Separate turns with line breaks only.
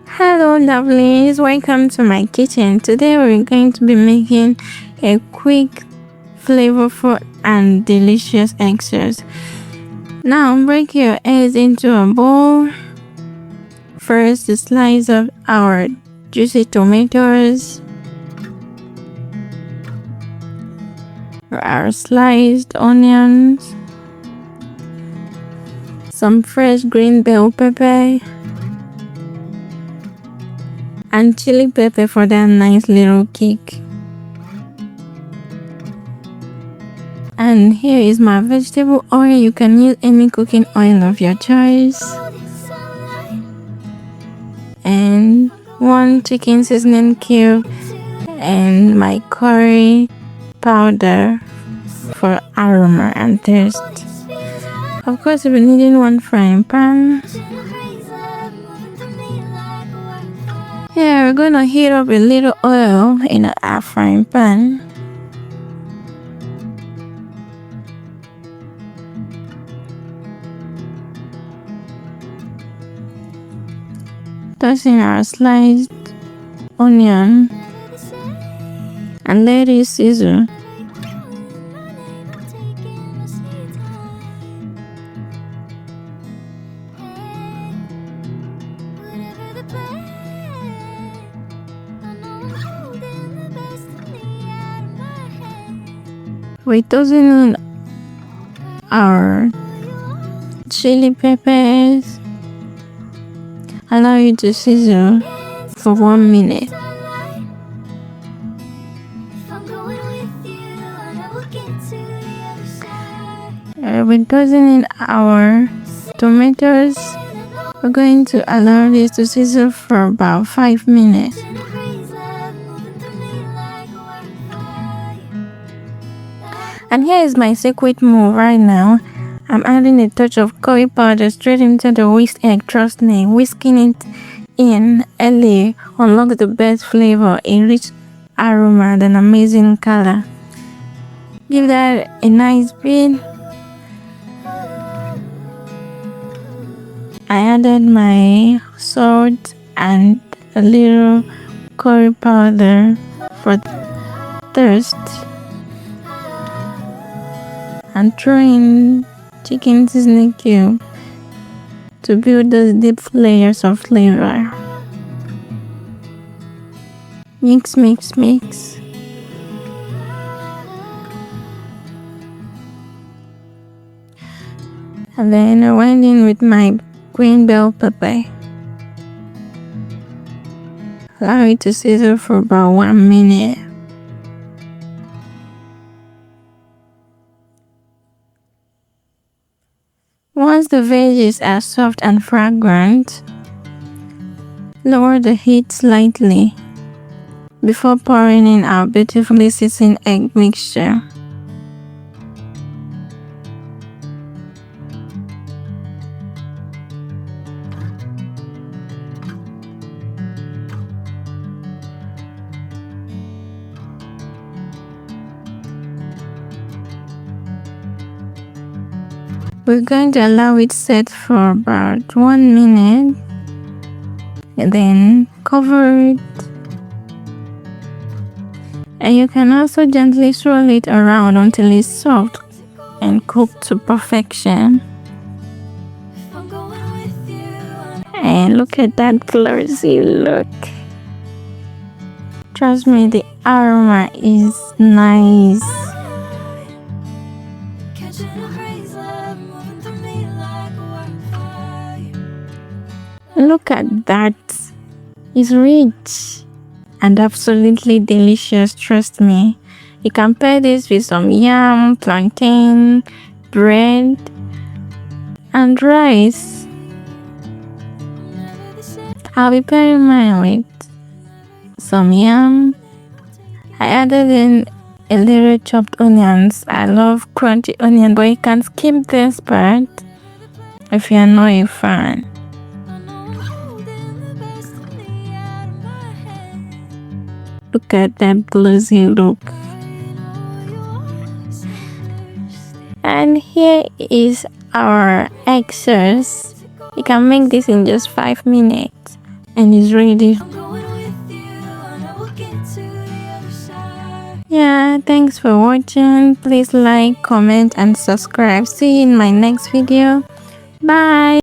Hello lovelies, welcome to my kitchen. Today we're going to be making a quick, flavorful and delicious egg sauce. Now break your eggs into a bowl. First slice of our juicy tomatoes, our sliced onions, some fresh green bell pepper, and chili pepper for that nice little kick. And here is my vegetable oil. You can use any cooking oil of your choice. And 1 chicken seasoning cube and my curry powder for aroma and taste. Of course, we'll be needing 1 frying pan. Here we're gonna heat up a little oil in our frying pan. Toss in our sliced onion and let it sizzle. We're tossing in our chili peppers. Allow it to sizzle for 1 minute. We're tossing in our tomatoes. We're going to allow this to sizzle for about 5 minutes. And here is my secret move right now. I'm adding a touch of curry powder straight into the whisked egg. Trust me, whisking it in early unlocks the best flavor, a rich aroma, and an amazing color. Give that a nice beat. I added my salt and a little curry powder for thirst. And throw in chicken seasoning cube to build those deep layers of flavor. Mix, mix, mix. And then I went in with my green bell pepper. Allow it to sizzle for about 1 minute. Once the veggies are soft and fragrant, lower the heat slightly before pouring in our beautifully seasoned egg mixture. We're going to allow it set for about 1 minute and then cover it. And you can also gently swirl it around until it's soft and cooked to perfection. And look at that glossy look. Trust me, the aroma is nice. Look at that. It's rich and absolutely delicious, trust me. You can pair this with some yam, plantain, bread, and rice. I'll be pairing mine with some yam. I added in a little chopped onions. I love crunchy onion, but you can skip this part if you're not a fan. Look at that glossy look. And here is our egg sauce. You can make this in just 5 minutes. and it's ready. Yeah, thanks for watching. Please like, comment and subscribe. See you in my next video. Bye.